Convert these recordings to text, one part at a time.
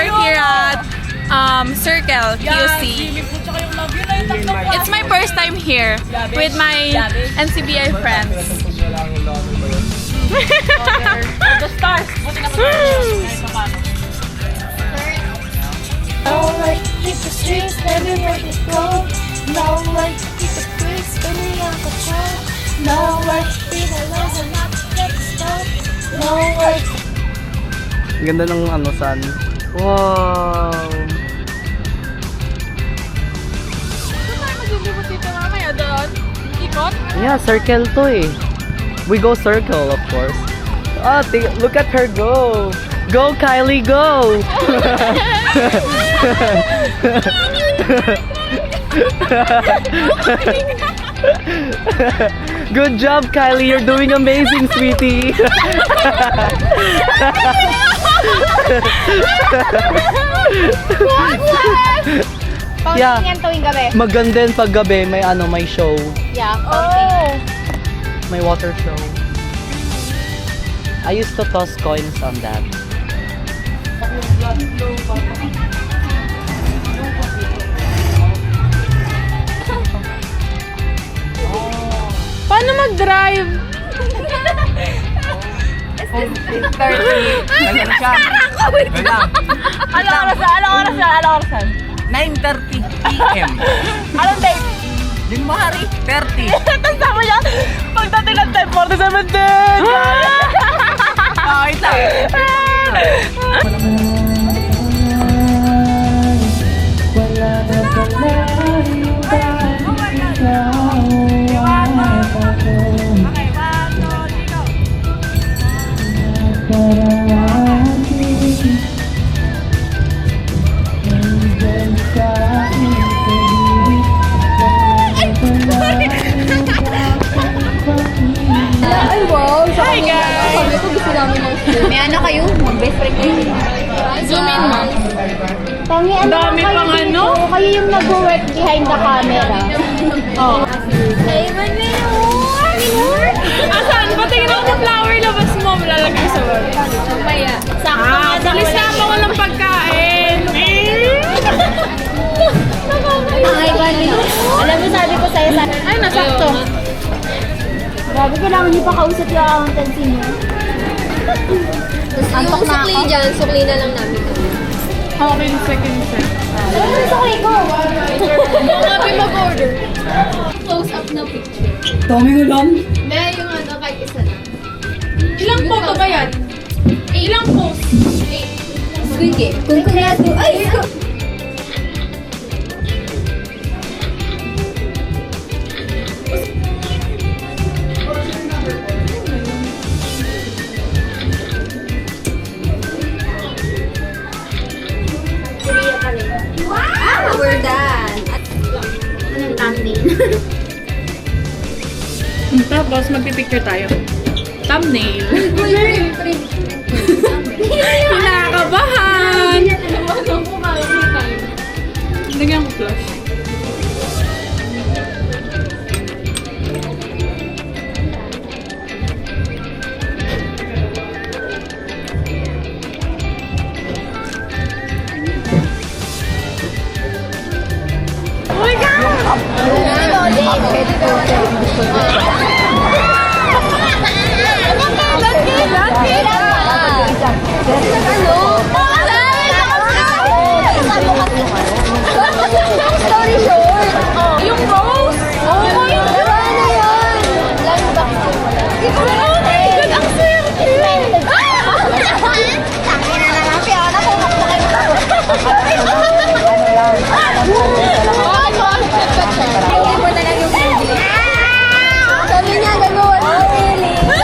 work here at Circle QC. It's my first time here with my NCBI friends. The stars. No way to keep the streets everywhere we go. No way to keep the freaks spinning out control. No way to be the lows and not to get the stone. No way. Ganda ng ano, sun. Wow! Saan tayo maglilibot dito mamaya doon? Ikot? Yeah, circle to eh. We go circle, of course. Oh, look at her go! Go, Kylie, go! Good job, Kylie. You're doing amazing, sweetie. Yeah. Yan tuwing gabi. Maganda yung paggabi, may ano, may show. Yeah, oh. May water show. I used to toss coins on that. Paano mag-drive? Anong orasan? 9:30 PM. Anong date? January 30. Tanda mo yan? Pagdating ng 10:47 din! Okay lang. Ay, wow. Hi guys! Sabi ko gusto namin ng May ano kayo? Mag-best friend kayo? Zoom in, ma'am. Tangi, ano Dami kayo pang dito? ano? Kayo yung nag-work behind the camera. Oh. Ay, manilor! Asan? Patingin ako sa flower labas mo. Lalagay sa wall. Mamaya. Bilis na ako ng pagkain. Ay, manilor. Alam mo, sabi ko sa'yo, Ay, nasakto. grabe, kailangan niyo pa kausap yung accountancy niyo. Yung sukli dyan, sukli na lang namin. Okay, second set. Ano yung sakli ko? Happy mag-order. Close up na picture. Dami ko lang. May yung ano, kahit isa na. Ilang photo ba yan? Ilang post? Squid Game. Kung kunyato, ay! Ah, we're done. Anong thumbnail? Tapos, magpipicture tayo. Thumbnail. Kinakabahan! Lagyan ko flash. Oh my God! Story short! Yung rose! Oh my God! Ano yun? Lang ba? Oh my God! Ang swerte! Tangin na naman, Fiona, kung makmakay mo. Hindi mo na lang yung movie. Sabi niya, gano'n. Oh, really? Oh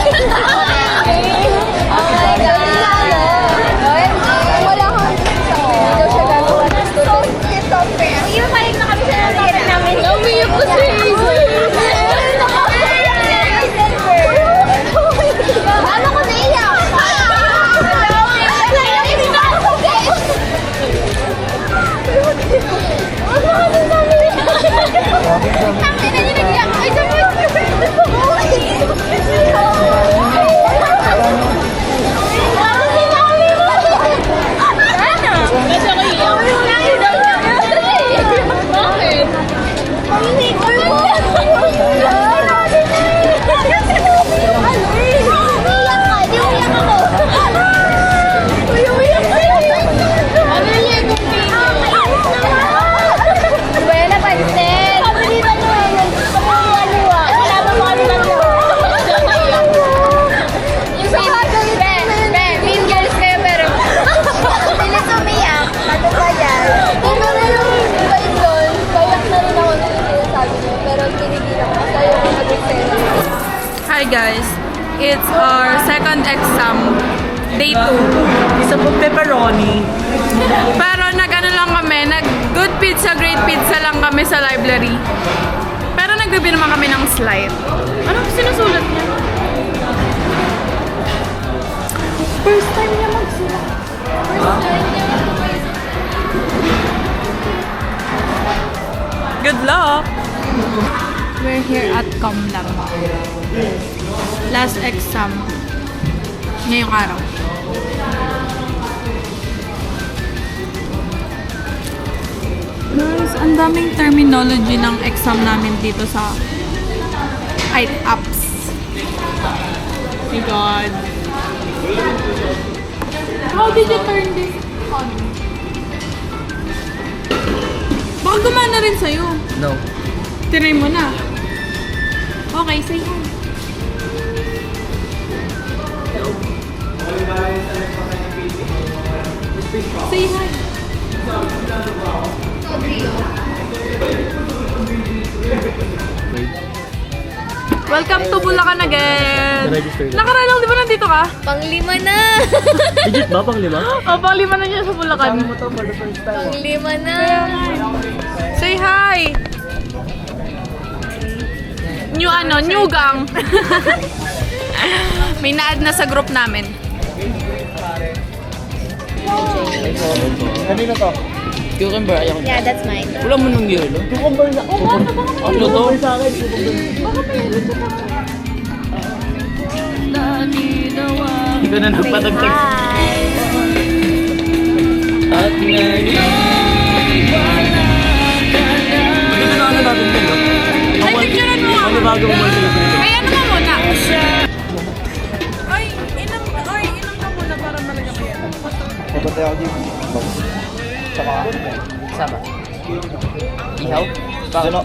my God. exam, day 2. Isa po pepperoni. Pero nag-ano lang kami, nag-good pizza, great pizza lang kami sa library. Pero nag-review naman kami ng slide. Anong sinusulat niya? First time niya magsulat. Good luck! We're here at Comlang. Last exam. Ngayong araw. Guys, ang daming terminology ng exam namin dito sa ITAPS. Oh my God. How did you turn this on? Baka gumana rin sa'yo. No. Tinry mo na. Okay, say hi. Say hi. Welcome to Bulacan again! Nakaraan lang, di ba nandito ka? Pang-5 na! Legit ba? Pang 5? O, pang-5 na niya sa Bulacan. mo to for the first time. Pang-5 na! Say hi! New gang. May na-add na sa group namin. Kanino to? Cucumber, ayaw ko. Yeah, that's mine. Wala mo nung yelo. Cucumber na. Ano to? Sa akin, cucumber. Hindi ko na nagpatagtag. At ngayon, wala ka na natin din, no? Ay, picturean mo nga. Ano bago mo sila sa ito? Ay, ano ka muna? Ay, inom ka muna para malagyan ko yan. Pagkatay ako dito. Sama. Ihaw?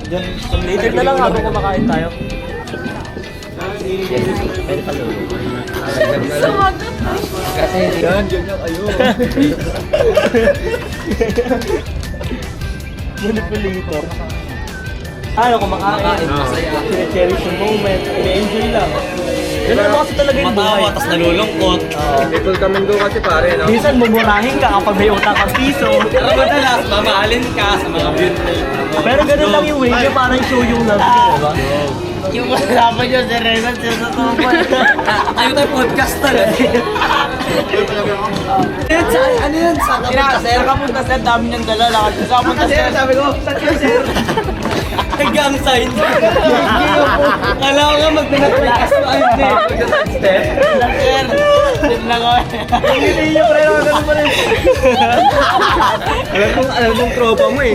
Diyan, Later na lang habang kumakain tayo. Pwede pa doon. Sumagot. Kasi Yan, dyan yung ayo. Manipulator. ano kumakain? Cherish yung moment. I-enjoy lang. Ganun naman kasi talaga yung buhay. Matawa, tas nalulungkot. People come and go kasi pare, no? Minsan mumurahin ka kapag may utang kang piso. Pero madalas, mamahalin ka sa mga beauty. Pero ganun lang yung way niya, parang show yung love niya, diba? Yung kasama niya, si Renan, siya sa tupad. Tayo tayo podcast talaga. Ano yun? Sa Sir, kapunta sir, dami niyang dala. Lakad sa kapunta sir. sabi ko, saan ka sir? Gang sign. Kala ko nga mag-podcast pa. Ay, hindi. Step. Sir, din lang ako. Hindi niyo pre, ganun pa rin. Alam kong tropa mo eh.